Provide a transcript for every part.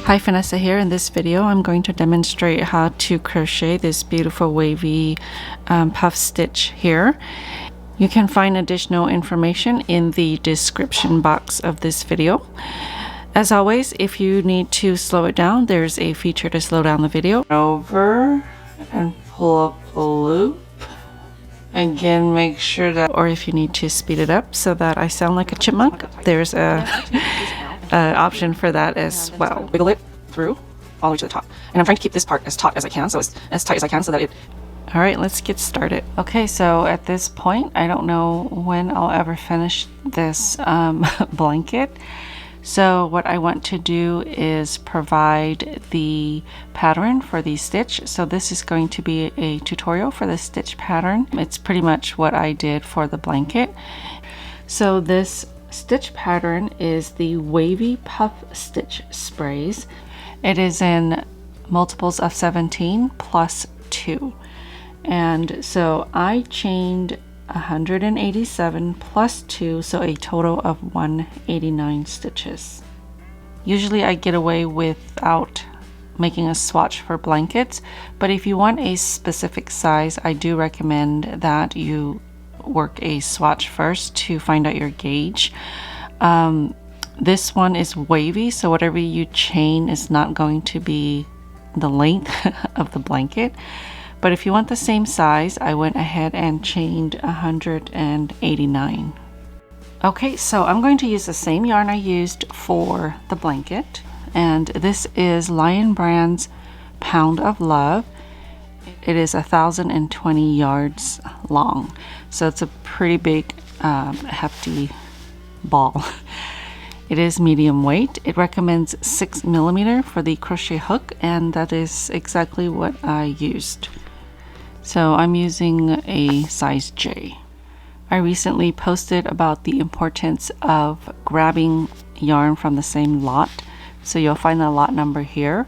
Hi, Phanessa here. In this video I'm going to demonstrate how to crochet this beautiful wavy puff stitch here. You can find additional information in the description box of this video. As always, if you need to slow it down, there's a feature to slow down the video. Over and pull up a loop. Again, make sure that, or if you need to speed it up so that I sound like a chipmunk, there's a option for that as well. Wiggle it through all the way to the top. And I'm trying to keep this part as taut as I can, so it's as tight as I can so that it... Alright, let's get started. Okay, so at this point, I don't know when I'll ever finish this blanket. So what I want to do is provide the pattern for the stitch. So this is going to be a tutorial for the stitch pattern. It's pretty much what I did for the blanket. So this stitch pattern is the Wavy Puff Stitch Sprays. It is in multiples of 17 plus 2. And so I chained 187 plus 2, so a total of 189 stitches. Usually I get away without making a swatch for blankets, but if you want a specific size, I do recommend that you work a swatch first to find out your gauge. This one is wavy, so whatever you chain is not going to be the length of the blanket. But if you want the same size, I went ahead and chained 189. Okay, so I'm going to use the same yarn I used for the blanket. And this is Lion Brand's Pound of Love. It is 1,020 yards long. So it's a pretty big, hefty ball. It is medium weight. It recommends 6 millimeter for the crochet hook, and that is exactly what I used. So I'm using a size J. I recently posted about the importance of grabbing yarn from the same lot. So you'll find the lot number here.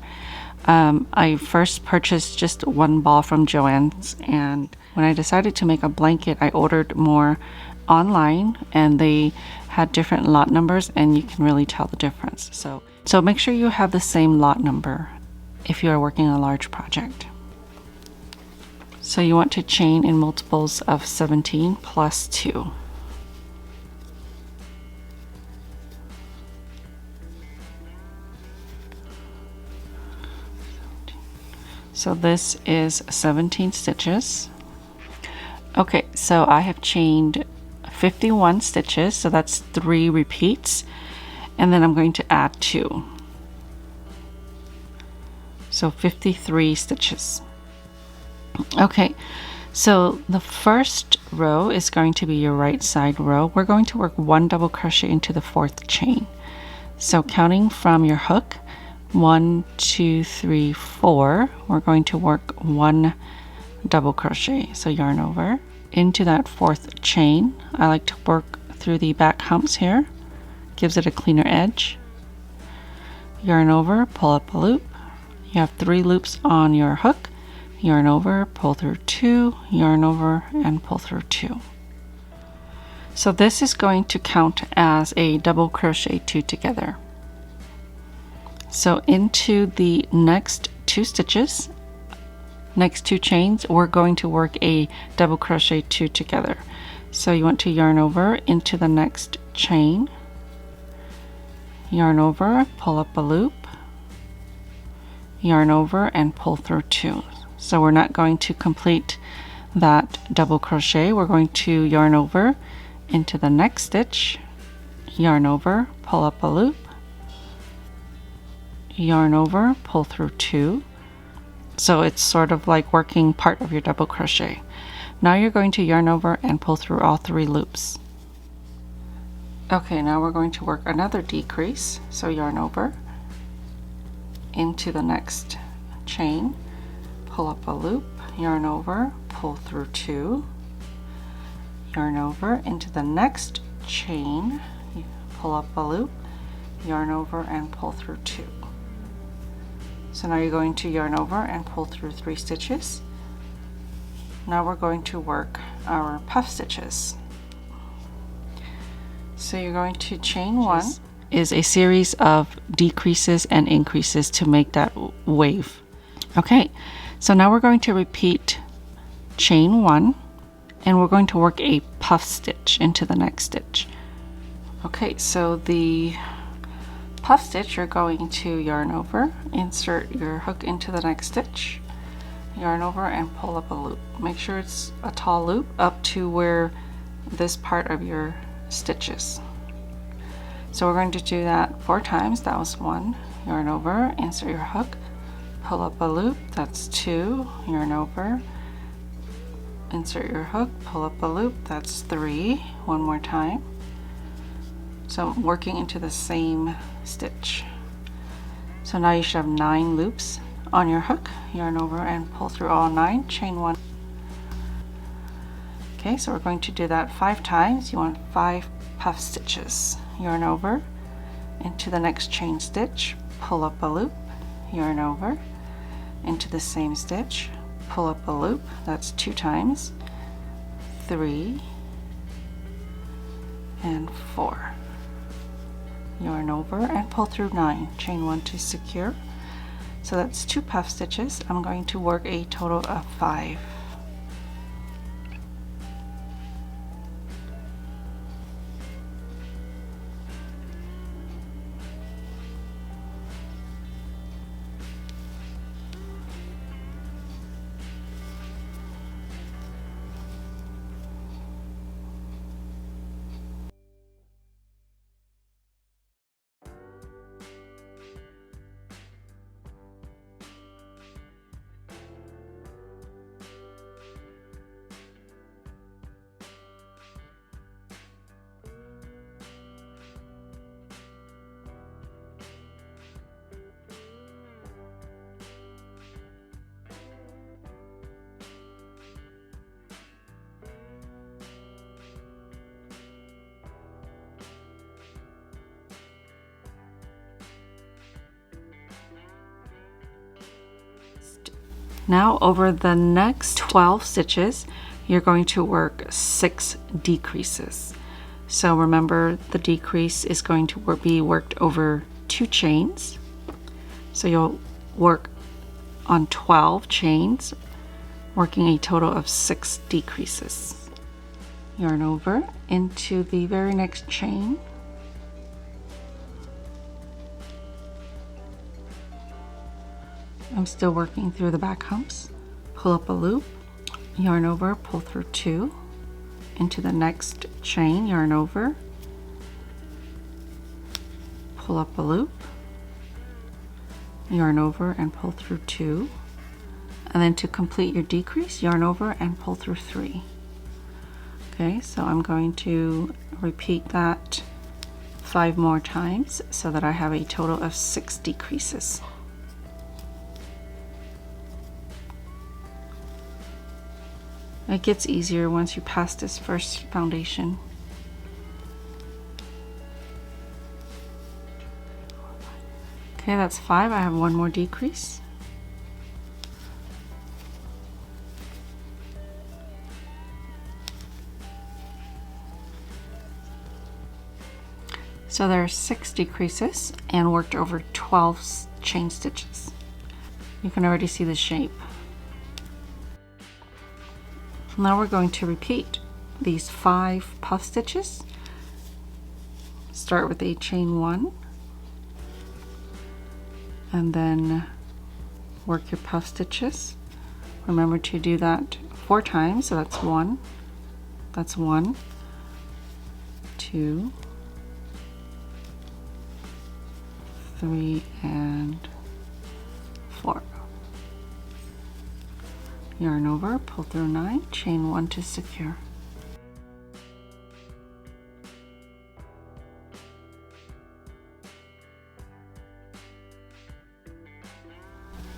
I first purchased just one ball from Joann's, and when I decided to make a blanket, I ordered more online, and they had different lot numbers, and you can really tell the difference. So make sure you have the same lot number if you are working on a large project. So you want to chain in multiples of 17 plus 2. So this is 17 stitches. Okay, so I have chained 51 stitches, so that's 3 repeats, and then I'm going to add 2. So 53 stitches. Okay, so the first row is going to be your right side row. We're going to work 1 double crochet into the 4th chain. So counting from your hook, 1, 2, 3, 4, we're going to work 1 double crochet. So yarn over into that 4th chain. I like to work through the back humps here, gives it a cleaner edge. Yarn over, pull up a loop. You have 3 loops on your hook. Yarn over, pull through 2, yarn over, and pull through 2. So this is going to count as a double crochet 2 together. So into the next 2 stitches, next 2 chains, we're going to work a double crochet 2 together. So you want to yarn over into the next chain, yarn over, pull up a loop, yarn over, and pull through 2. So we're not going to complete that double crochet. We're going to yarn over into the next stitch, yarn over, pull up a loop, yarn over, pull through 2. So it's sort of like working part of your double crochet. Now you're going to yarn over and pull through all 3 loops. Okay, now we're going to work another decrease. So yarn over into the next chain, pull up a loop, yarn over, pull through 2, yarn over into the next chain, pull up a loop, yarn over, and pull through 2. So now you're going to yarn over and pull through 3 stitches. Now we're going to work our puff stitches. So you're going to chain 1 is a series of decreases and increases to make that wave. Okay, so now we're going to repeat chain 1, and we're going to work a puff stitch into the next stitch. Okay, so the puff stitch, you're going to yarn over, insert your hook into the next stitch, yarn over and pull up a loop. Make sure it's a tall loop up to where this part of your stitch is. So we're going to do that 4 times. That was 1, yarn over, insert your hook, pull up a loop. That's 2, yarn over, insert your hook, pull up a loop. That's 3. One more time. So I'm working into the same stitch. So now you should have 9 loops on your hook. Yarn over and pull through all 9, chain 1. Okay, so we're going to do that 5 times. You want 5 puff stitches. Yarn over into the next chain stitch, pull up a loop, yarn over into the same stitch, pull up a loop. That's 2 times, 3 and 4. Yarn over and pull through 9, chain 1 to secure. So that's 2 puff stitches. I'm going to work a total of 5. Now over the next 12 stitches, you're going to work 6 decreases. So remember, the decrease is going to be worked over 2 chains. So you'll work on 12 chains, working a total of 6 decreases. Yarn over into the very next chain. I'm still working through the back humps. Pull up a loop, yarn over, pull through 2, into the next chain, yarn over, pull up a loop, yarn over and pull through 2, and then to complete your decrease, yarn over and pull through 3. Okay, so I'm going to repeat that 5 more times so that I have a total of 6 decreases. It gets easier once you pass this first foundation. Okay, that's 5. I have 1 more decrease. So there are 6 decreases and worked over 12 chain stitches. You can already see the shape. Now we're going to repeat these 5 puff stitches. Start with a chain 1 and then work your puff stitches. Remember to do that 4 times, so that's 1, 2, 3 and 4. Yarn over, pull through 9, chain 1 to secure.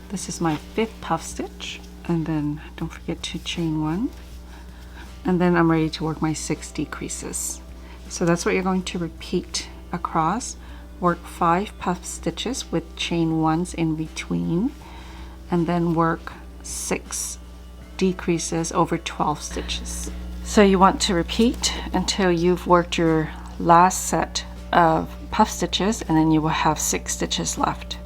This is my 5th puff stitch, and then don't forget to chain 1, and then I'm ready to work my 6 decreases. So that's what you're going to repeat across. Work 5 puff stitches with chain 1s in between, and then work 6 decreases over 12 stitches. So you want to repeat until you've worked your last set of puff stitches, and then you will have 6 stitches left.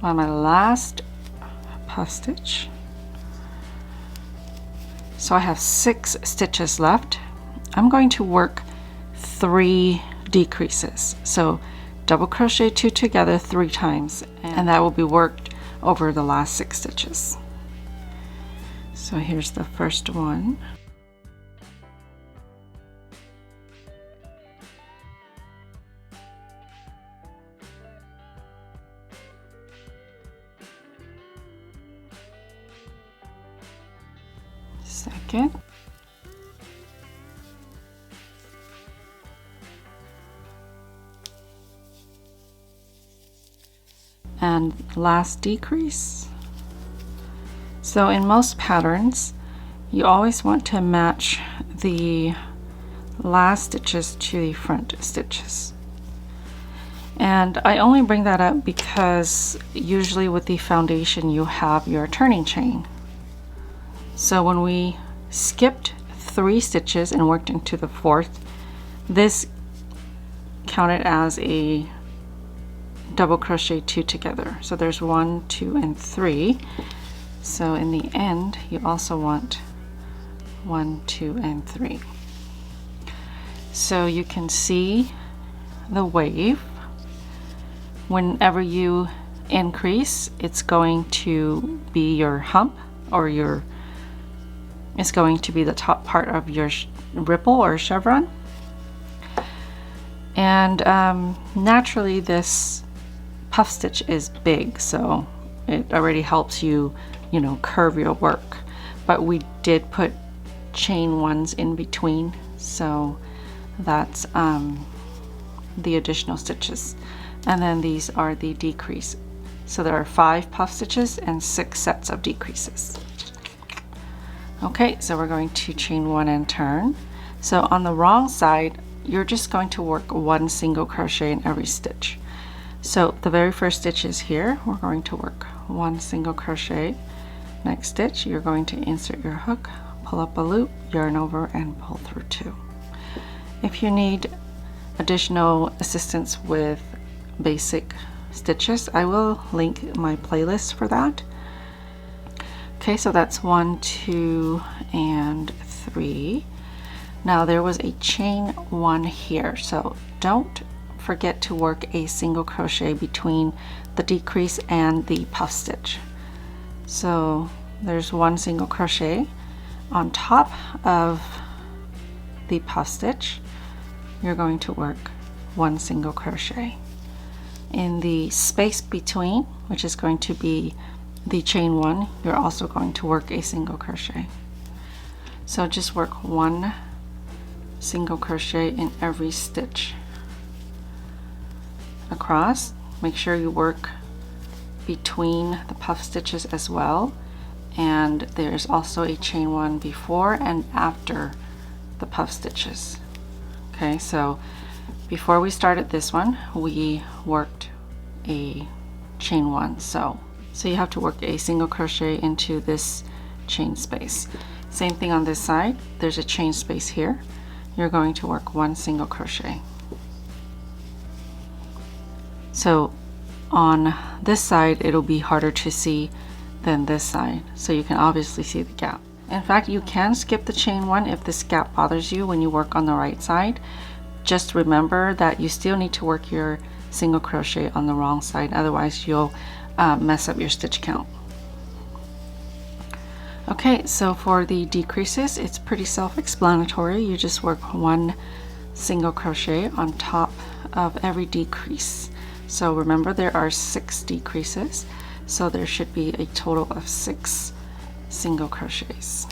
On my last puff stitch, so I have 6 stitches left. I'm going to work 3 decreases, so double crochet 2 together 3 times, and that will be worked over the last 6 stitches. So here's the first one. Second, and last decrease. So in most patterns, you always want to match the last stitches to the front stitches. And I only bring that up because usually with the foundation you have your turning chain. So when we skipped 3 stitches and worked into the 4th, this counted as a double crochet 2 together. So there's 1, 2, and 3. So in the end, you also want 1, 2, and 3. So you can see the wave. Whenever you increase, it's going to be your hump, or it's going to be the top part of your ripple or chevron. And naturally this puff stitch is big, so it already helps you, curve your work. But we did put chain ones in between, so that's the additional stitches. And then these are the decrease. So there are 5 puff stitches and 6 sets of decreases. Okay, so we're going to chain 1 and turn. So on the wrong side, you're just going to work 1 single crochet in every stitch. So the very first stitch is here. We're going to work 1 single crochet. Next stitch, you're going to insert your hook, pull up a loop, yarn over, and pull through 2. If you need additional assistance with basic stitches, I will link my playlist for that. Okay, so that's 1, 2, and 3. Now there was a chain 1 here, so don't forget to work a single crochet between the decrease and the puff stitch. So there's 1 single crochet on top of the puff stitch. You're going to work 1 single crochet. In the space between, which is going to be the chain 1, you're also going to work a single crochet. So just work 1 single crochet in every stitch across. Make sure you work between the puff stitches as well, and there's also a chain 1 before and after the puff stitches. Okay, so before we started this one, we worked a chain 1, so you have to work a single crochet into this chain space. Same thing on this side, there's a chain space here. You're going to work 1 single crochet. So on this side it'll be harder to see than this side, so you can obviously see the gap. In fact, you can skip the chain 1 if this gap bothers you when you work on the right side. Just remember that you still need to work your single crochet on the wrong side, otherwise you'll mess up your stitch count. Okay, so for the decreases, it's pretty self-explanatory. You just work 1 single crochet on top of every decrease. So remember, there are 6 decreases, so there should be a total of 6 single crochets.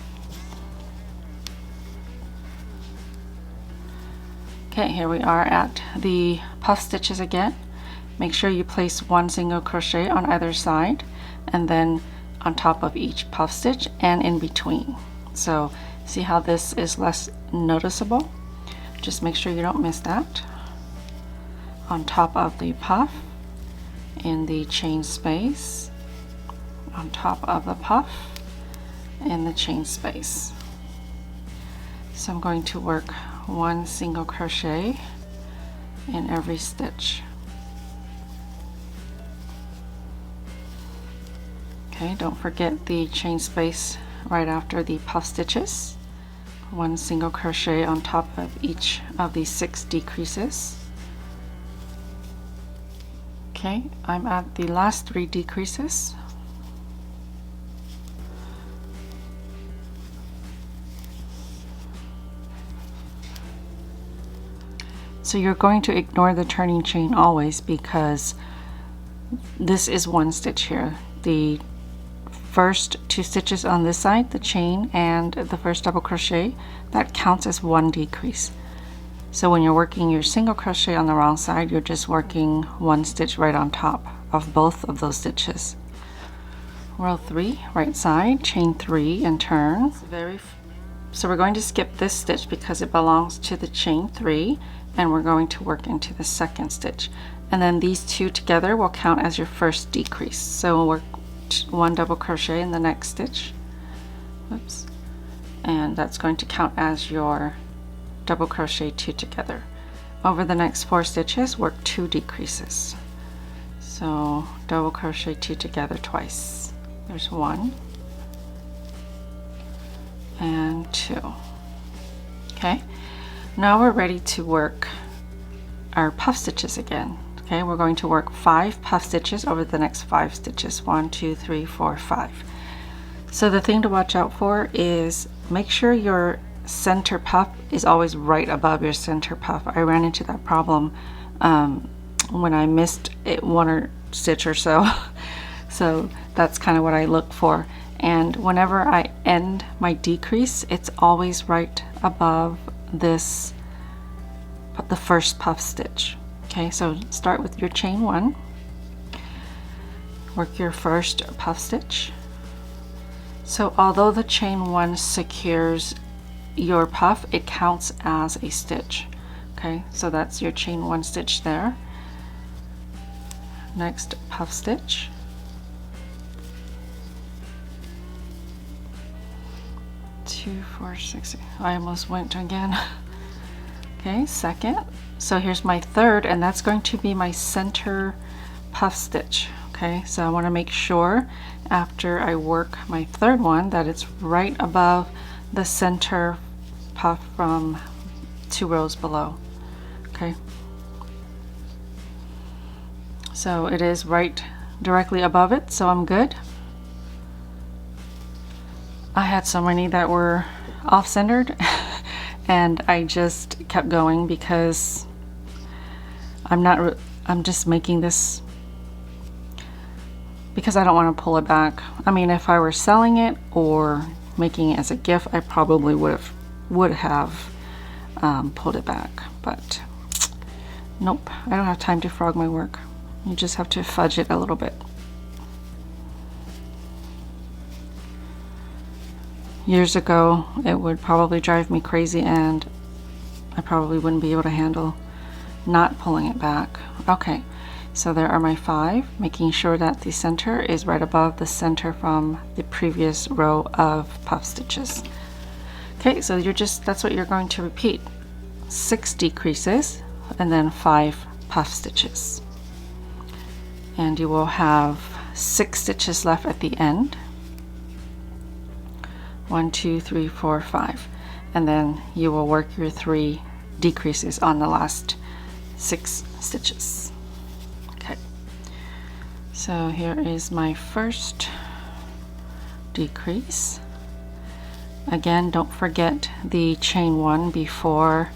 Okay, here we are at the puff stitches again. Make sure you place one single crochet on either side and then on top of each puff stitch and in between. So see how this is less noticeable? Just make sure you don't miss that. On top of the puff, in the chain space, on top of the puff, in the chain space. So I'm going to work one single crochet in every stitch. Okay, don't forget the chain space right after the puff stitches. One single crochet on top of each of these 6 decreases. Okay, I'm at the last 3 decreases. So you're going to ignore the turning chain always, because this is one stitch here. The first 2 stitches on this side, the chain and the first double crochet, that counts as 1 decrease. So when you're working your single crochet on the wrong side, you're just working 1 stitch right on top of both of those stitches. Row 3, right side, chain 3 and turn. So we're going to skip this stitch because it belongs to the chain 3, and we're going to work into the second stitch. And then these 2 together will count as your first decrease. So we'll work 1 double crochet in the next stitch. Oops. And that's going to count as your double crochet 2 together. Over the next 4 stitches, work 2 decreases. So double crochet 2 together twice. There's 1 and 2. Okay, now we're ready to work our puff stitches again. Okay, we're going to work 5 puff stitches over the next 5 stitches. 1, 2, 3, 4, 5. So the thing to watch out for is make sure your center puff is always right above your center puff. I ran into that problem when I missed it 1 stitch or so. So that's kind of what I look for. And whenever I end my decrease, it's always right above this, the first puff stitch. Okay, so start with your chain 1, work your first puff stitch. So although the chain 1 secures your puff, it counts as a stitch. Okay, so that's your chain 1 stitch there. Next puff stitch. Two, 4, 6. I almost went again. Okay, second. So here's my third, and that's going to be my center puff stitch. Okay, so I want to make sure after I work my third one that it's right above the center puff from 2 rows below. Okay, so it is right directly above it, so I'm good. I had so many that were off-centered and I just kept going because I'm just making this because I don't want to pull it back. I mean, if I were selling it or making it as a gift, I probably would have pulled it back, but nope, I don't have time to frog my work. You just have to fudge it a little bit. Years ago, it would probably drive me crazy and I probably wouldn't be able to handle not pulling it back. Okay, so there are my 5, making sure that the center is right above the center from the previous row of puff stitches. Okay, so that's what you're going to repeat. 6 decreases and then 5 puff stitches. And you will have 6 stitches left at the end. 1, 2, 3, 4, 5, and then you will work your 3 decreases on the last 6 stitches. Okay, so here is my first decrease. Again, don't forget the chain 1 before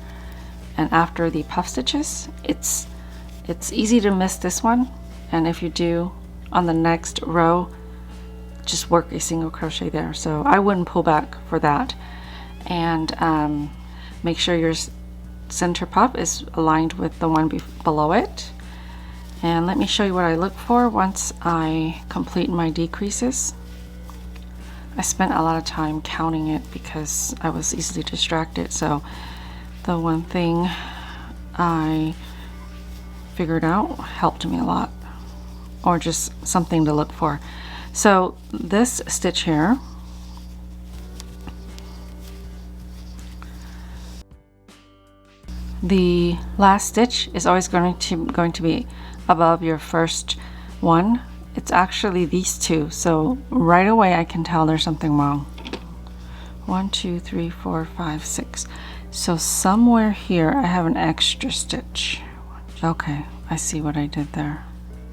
and after the puff stitches. It's easy to miss this one, and if you do, on the next row, just work a single crochet there. So I wouldn't pull back for that. And make sure your center puff is aligned with the one below it. And let me show you what I look for once I complete my decreases. I spent a lot of time counting it because I was easily distracted. So the one thing I figured out helped me a lot, or just something to look for. So this stitch here, the last stitch is always going to be above your first one. It's actually these two, so right away I can tell there's something wrong. 1, 2, 3, 4, 5, 6. So somewhere here I have an extra stitch. Okay, I see what I did there.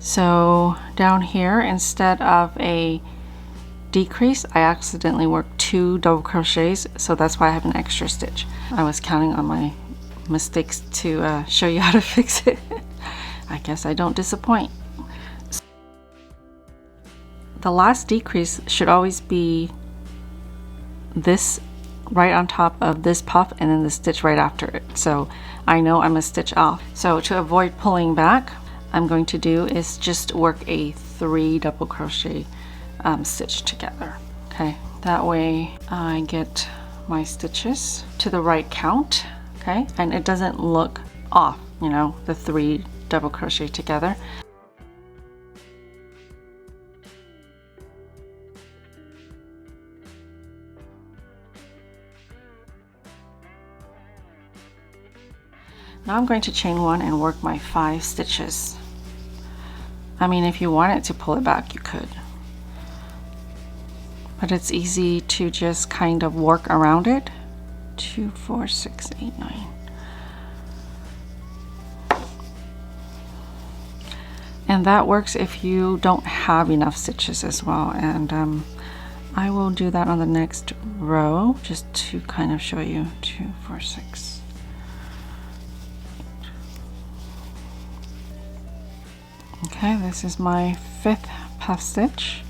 So down here, instead of a decrease, I accidentally worked 2 double crochets, so that's why I have an extra stitch. I was counting on my mistakes to show you how to fix it. I guess I don't disappoint. The last decrease should always be this right on top of this puff and then the stitch right after it, so I know I'm a stitch off. So to avoid pulling back, I'm going to do is just work a 3 double crochet stitch together. Okay, that way I get my stitches to the right count. Okay, and it doesn't look off, you know, the 3 double crochet together. Now I'm going to chain 1 and work my 5 stitches. I mean, if you wanted to pull it back, you could. But it's easy to just kind of work around it. 2, 4, 6, 8, 9. And that works if you don't have enough stitches as well. And I will do that on the next row just to kind of show you. 2, 4, 6. Okay, this is my 5th puff stitch.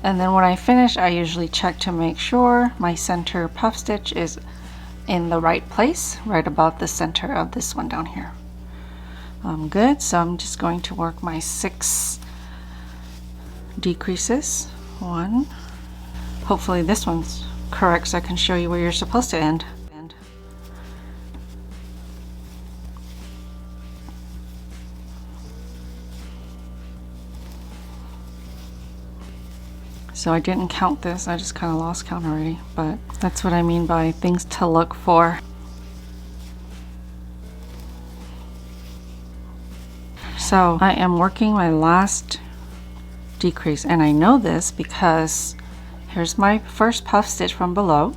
And then when I finish, I usually check to make sure my center puff stitch is in the right place, right above the center of this one down here. Good, so I'm just going to work my 6 decreases. 1. Hopefully this one's correct so I can show you where you're supposed to end. So I didn't count this, I just kind of lost count already, but that's what I mean by things to look for. So I am working my last decrease, and I know this because here's my first puff stitch from below,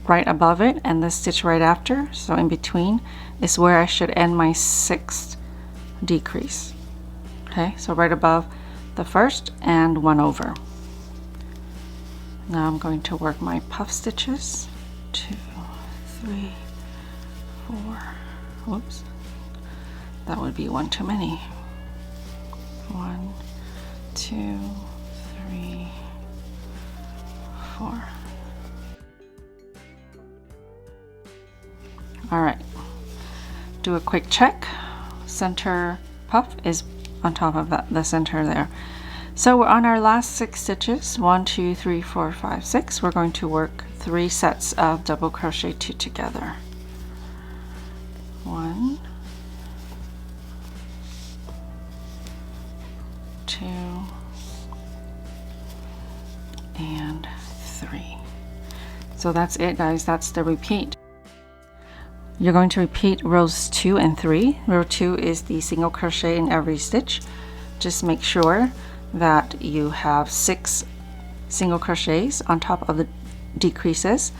right above it, and the stitch right after, so in between is where I should end my 6th decrease. Okay, so right above the first and 1 over. Now I'm going to work my puff stitches. 2, 3, 4. Whoops. That would be 1 too many. 1, 2, 3, 4. All right. Do a quick check. Center puff is on top of the center there. So we're on our last 6 stitches. 1, 2, 3, 4, 5, 6. We're going to work 3 sets of double crochet 2 together. 1, 2, and 3. So that's it, guys. That's the repeat. You're going to repeat rows 2 and 3. Row 2 is the single crochet in every stitch. Just make sure that you have 6 single crochets on top of the decreases,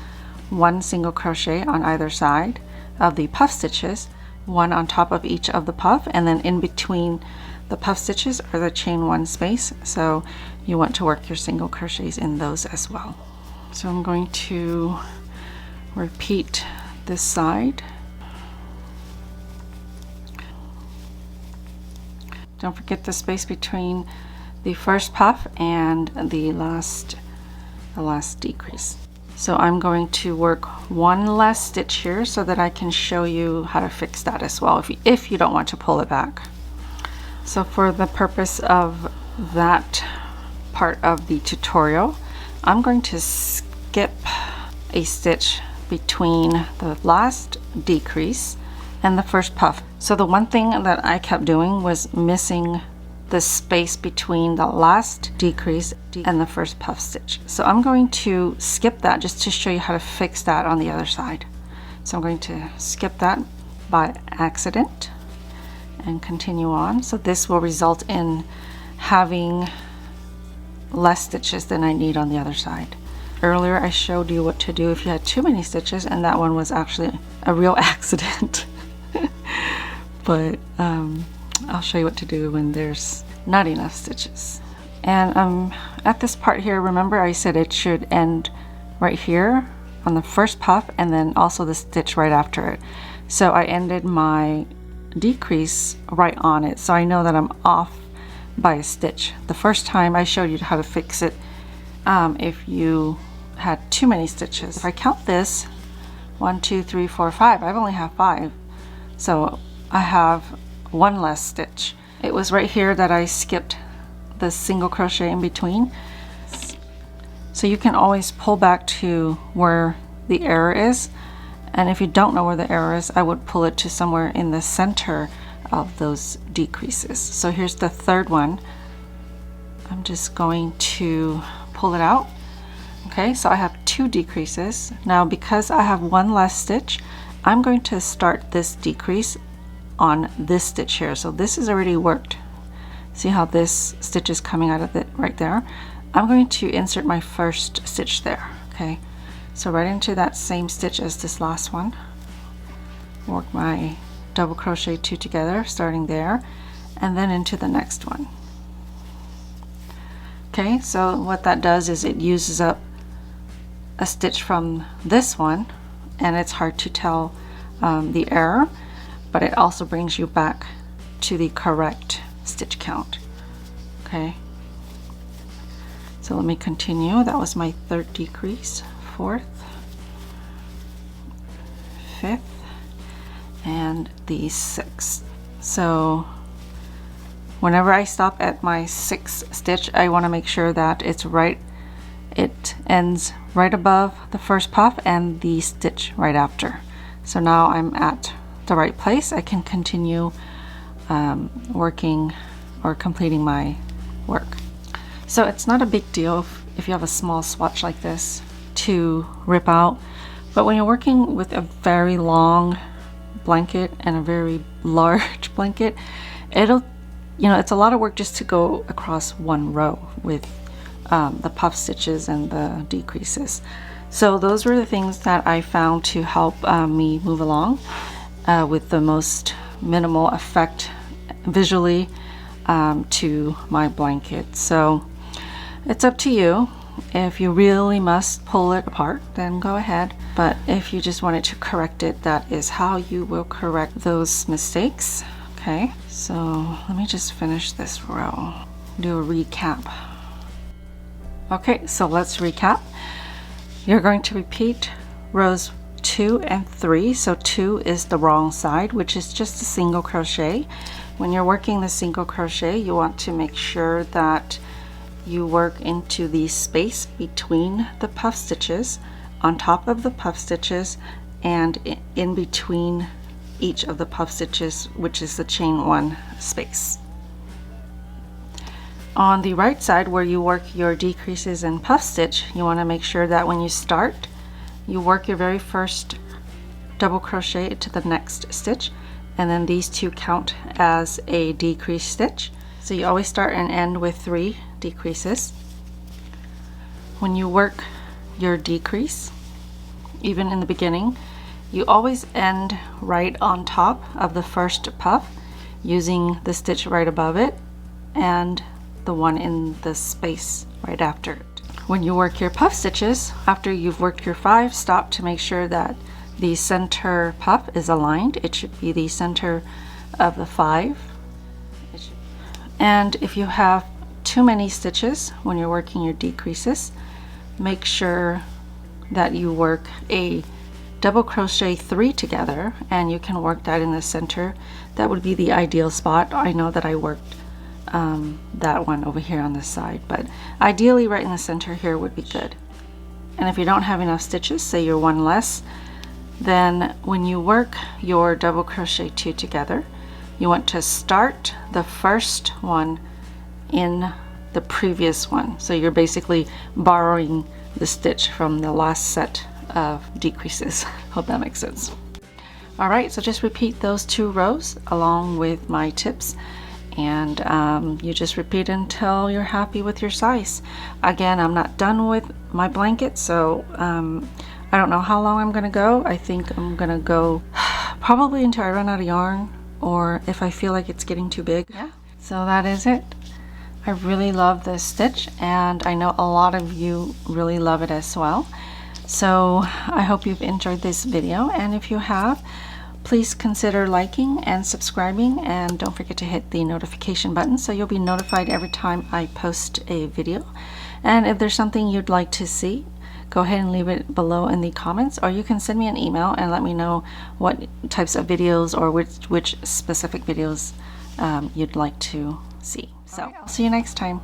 1 single crochet on either side of the puff stitches, 1 on top of each of the puff, and then in between the puff stitches are the chain 1 space, so you want to work your single crochets in those as well. So I'm going to repeat this side. Don't forget the space between the first puff and the last decrease. So I'm going to work one less stitch here so that I can show you how to fix that as well if you don't want to pull it back. So for the purpose of that part of the tutorial, I'm going to skip a stitch between the last decrease and the first puff. So the one thing that I kept doing was missing the space between the last decrease and the first puff stitch. So I'm going to skip that just to show you how to fix that on the other side. So I'm going to skip that by accident and continue on. So this will result in having less stitches than I need on the other side. Earlier I showed you what to do if you had too many stitches, and that one was actually a real accident. But I'll show you what to do when there's not enough stitches. And at this part here, remember I said it should end right here on the first puff and then also the stitch right after it. So I ended my decrease right on it, so I know that I'm off by a stitch. The first time I showed you how to fix it if you had too many stitches. If I count this 1, 2, 3, 4, 5, I've only have 5, so I have one less stitch. It was right here that I skipped the single crochet in between. So you can always pull back to where the error is, and if you don't know where the error is, I would pull it to somewhere in the center of those decreases. So here's the third one. I'm just going to pull it out. Okay, so I have 2 decreases. Now because I have one less stitch, I'm going to start this decrease on this stitch here. So this is already worked. See how this stitch is coming out of it right there? I'm going to insert my first stitch there. Okay, so right into that same stitch as this last one, work my double crochet 2 together starting there, and then into the next one. Okay, so what that does is it uses up a stitch from this one, and it's hard to tell the error, but it also brings you back to the correct stitch count. Okay, so let me continue. That was my 3rd decrease, 4th, 5th, and the 6th. So whenever I stop at my 6th stitch, I want to make sure that it ends right above the first puff and the stitch right after. So now I'm at the right place. I can continue working or completing my work. So it's not a big deal if you have a small swatch like this to rip out, but when you're working with a very long blanket and a very large blanket, it's a lot of work just to go across one row with the puff stitches and the decreases. So those were the things that I found to help me move along with the most minimal effect visually to my blanket. So it's up to you. If you really must pull it apart, then go ahead. But if you just wanted to correct it, that is how you will correct those mistakes. Okay, so let me just finish this row, do a recap. Okay, so let's recap. You're going to repeat rows 2 and 3. So 2 is the wrong side, which is just a single crochet. When you're working the single crochet, you want to make sure that you work into the space between the puff stitches, on top of the puff stitches, and in between each of the puff stitches, which is the chain 1 space. On the right side, where you work your decreases and puff stitch, you want to make sure that when you start, you work your very first double crochet to the next stitch, and then these 2 count as a decrease stitch. So you always start and end with 3 decreases. When you work your decrease, even in the beginning, you always end right on top of the first puff using the stitch right above it and the one in the space right after it. When you work your puff stitches, after you've worked your 5, stop to make sure that the center puff is aligned. It should be the center of the 5. And if you have too many stitches when you're working your decreases, make sure that you work a double crochet 3 together, and you can work that in the center. That would be the ideal spot. I know that I worked that one over here on this side, but ideally right in the center here would be good. And if you don't have enough stitches, say you're one less, then when you work your double crochet 2 together, you want to start the first one in the previous one. So you're basically borrowing the stitch from the last set of decreases. Hope that makes sense. All right, so just repeat those 2 rows along with my tips, and you just repeat until you're happy with your size. Again, I'm not done with my blanket, so I don't know how long I'm gonna go. I think I'm gonna go probably until I run out of yarn, or if I feel like it's getting too big. Yeah. So that is it. I really love this stitch, and I know a lot of you really love it as well. So I hope you've enjoyed this video, and if you have, please consider liking and subscribing, and don't forget to hit the notification button so you'll be notified every time I post a video. And if there's something you'd like to see, go ahead and leave it below in the comments, or you can send me an email and let me know what types of videos or which specific videos you'd like to see. So I'll see you next time.